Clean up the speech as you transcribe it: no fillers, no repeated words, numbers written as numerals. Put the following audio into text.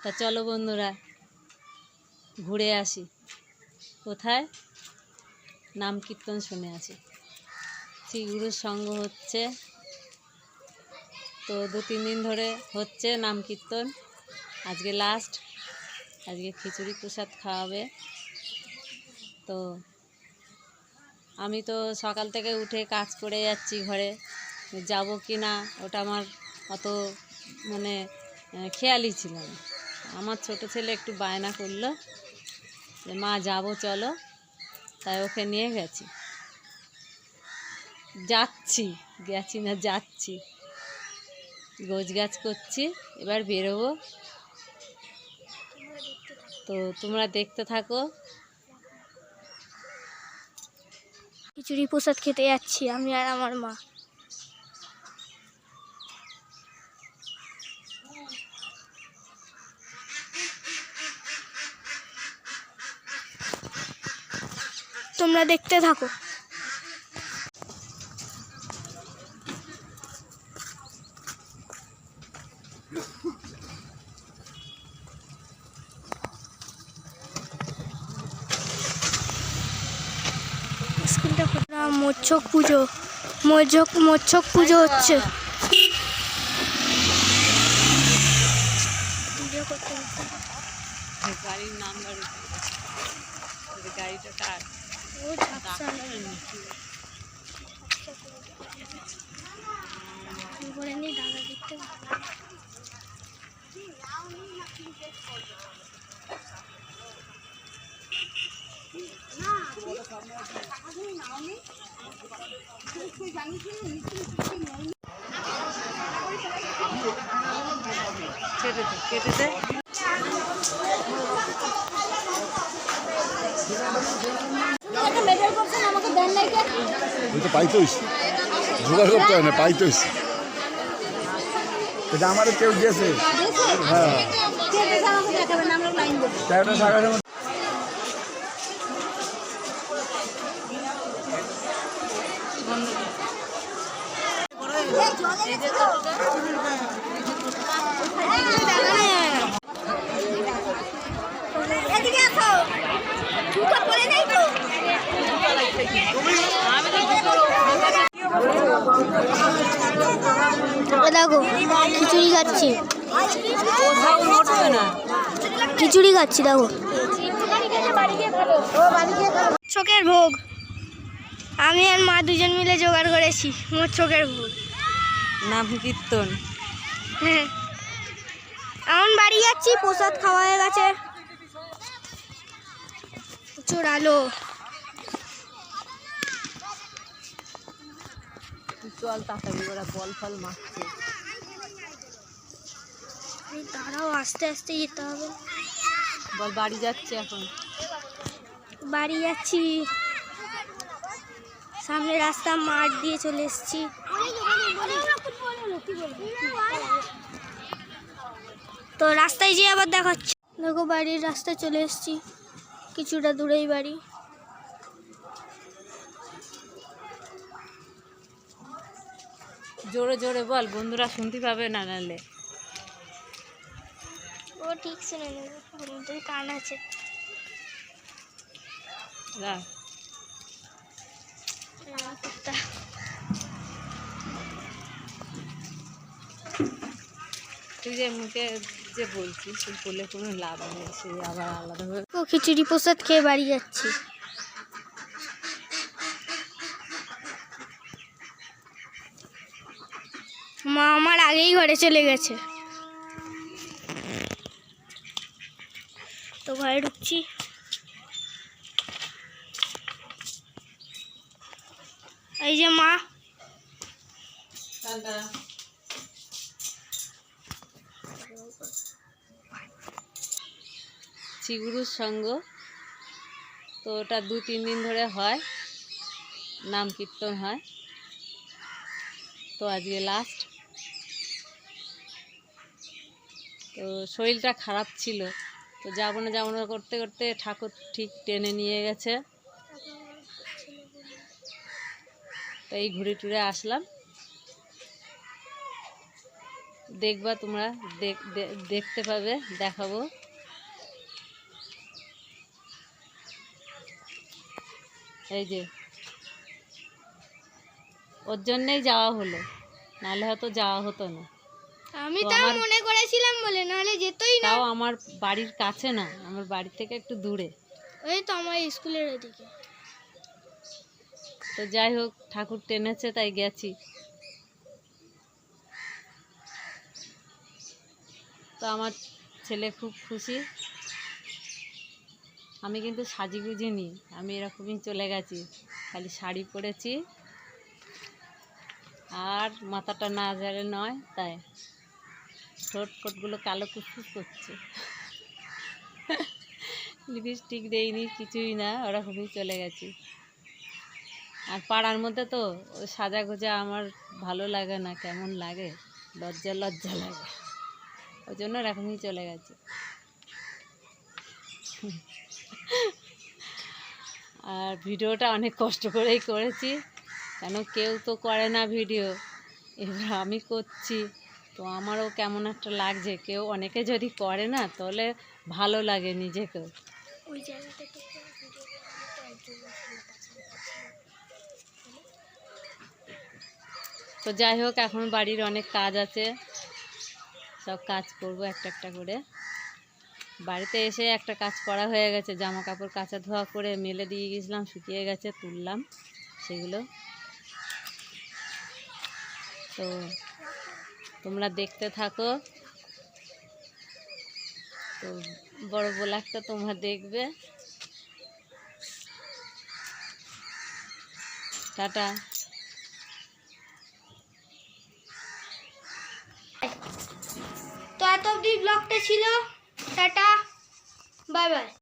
তা চলো বন্ধুরা ঘুরে আসি। কোথায়? নাম কীর্তন শুনে আসি। শ্রীগুরুর সঙ্গ হচ্ছে, তো 2-3 দিন ধরে হচ্ছে নাম কীর্তন। আজকে লাস্ট, আজকে খিচুড়ি প্রসাদ খাওয়াবে। তো আমি তো সকাল থেকে উঠে কাজ করে যাচ্ছি ঘরে, যাব কি না ওটা আমার অত মানে খেয়ালই ছিল না। আমার ছোট ছেলে একটু বায়না করলো যে মা যাবো চলো, তাই ওকে নিয়ে গেছি। গেছি না যাচ্ছি, গোছগাছ করছি, এবার বেরোবো। তো তোমরা দেখতে থাকো। খিচুড়ি প্রসাদ খেতে যাচ্ছি আমি আর আমার মা। তোমরা দেখতে থাকো। স্কুলটা মৎস্যক পুজো, মৎস্যক পুজো হচ্ছে। গাড়ির নাম্বার, গাড়িটা কার? কেটে দে। পাইতোস জোগাড় করতে হয় না, পাইতোস। এটা আমাদের কেউ দিয়েছে। হ্যাঁ দেখো খিচুড়ি খাচ্ছি, খিচুড়ি খাচ্ছি দেখো। চোখের ভোগ আমি আর মা দুজন মিলে জোগাড় করেছি। মোট চোখের ভোগ নাম কীর্তন। হ্যাঁ, এখন বাড়ি যাচ্ছি, প্রসাদ খাওয়া হয়ে গেছে। প্রচুর আলো। চল তাড়াতাড়ি, ওরা বল ফল মারছে। দাঁড়াও, আস্তে আস্তে যেতে হবে। বল বাড়ি যাচ্ছে এখন। বাড়ি যাচ্ছি, সামনে রাস্তা মাঠ দিয়ে চলে এসেছি। তো রাস্তায় যেয়ে আবার দেখাচ্ছি। দেখো বাড়ির রাস্তায় চলে এসেছি, কিছুটা দূরেই বাড়ি। জোরে জোরে বল, বন্ধুরা শুনতে পাবে না, নালে ও ঠিক শুনে নেবে, বন্ধুর কান আছে। তুই যে মুখে যে বলছিস বলে কোনো লাভ নেই, সে আবার আলাদাভাবে। ও খিচুড়ি প্রসাদ খেয়ে বাড়ি যাচ্ছি। মা আমার আগেই ঘরে চলে গেছে, তো ঘরে ঢুকছি। এই যে মা। শ্রীগুরুর সঙ্গ, তো ওটা 2-3 দিন ধরে হয়, নাম কীর্তন হয়। তো আজকে লাস্ট। তো শরীরটা খারাপ ছিল, তো যাবো না করতে করতে ঠাকুর ঠিক টেনে নিয়ে গেছে। তো এই ঘুরে টুরে আসলাম। দেখবা তোমরা, দেখতে পাবে, দেখাবো। এই যে ওর জন্যই যাওয়া হলো, নাহলে হয়তো যাওয়া হতো না। আমি তো তাও আমার- মনে করেছিলাম বলে, নাহলে যেতই না। তাও আমার বাড়ির কাছে না, আমার বাড়ি থেকে একটু দূরে। ওই তো আমার স্কুলের ওদিকে। তো যাই হোক, ঠাকুর টেনেছে তাই গেছি। তো আমার ছেলে খুব খুশি। আমি কিন্তু সাজিগুজিনি, আমি এরকমই চলে গেছি, খালি শাড়ি পরেছি আর মাথাটা না ঝাড়ে নয়, তাই ঠোঁট ফোটগুলো কালো কুচকুচ করছে। লিপস্টিক দেইনি, কিছুই না, ওরকমই চলে গেছি। আর পাড়ার মধ্যে তো ওই সাজা গোজা আমার ভালো লাগে না, কেমন লাগে, লজ্জা লজ্জা লাগে, ওই জন্য এরকমই চলে গেছে। আর ভিডিওটা অনেক কষ্ট করেই করেছি, কেন কেউ তো করে না ভিডিও, এবার আমি করছি, তো আমারও কেমন একটা লাগছে। কেউ অনেকে যদি করে না তাহলে ভালো লাগে নিজেকেও। ওই জায়গাটা তো তো যাই হোক, এখন বাড়ির অনেক কাজ আছে, সব কাজ করব একটা একটা করে। বাড়িতে এসে একটা কাজ করা হয়ে গেছে, জামা কাপড় কাচা ধোয়া করে মেলে দিয়ে গেছিলাম, শুকিয়ে গেছে, তুললাম সেগুলো। তো তোমরা দেখতে থাকো। তো বড় ব্লগটা তোমরা দেখবে। টাটা। তো এত অবধি ব্লগটা ছিল। Tata, bye bye.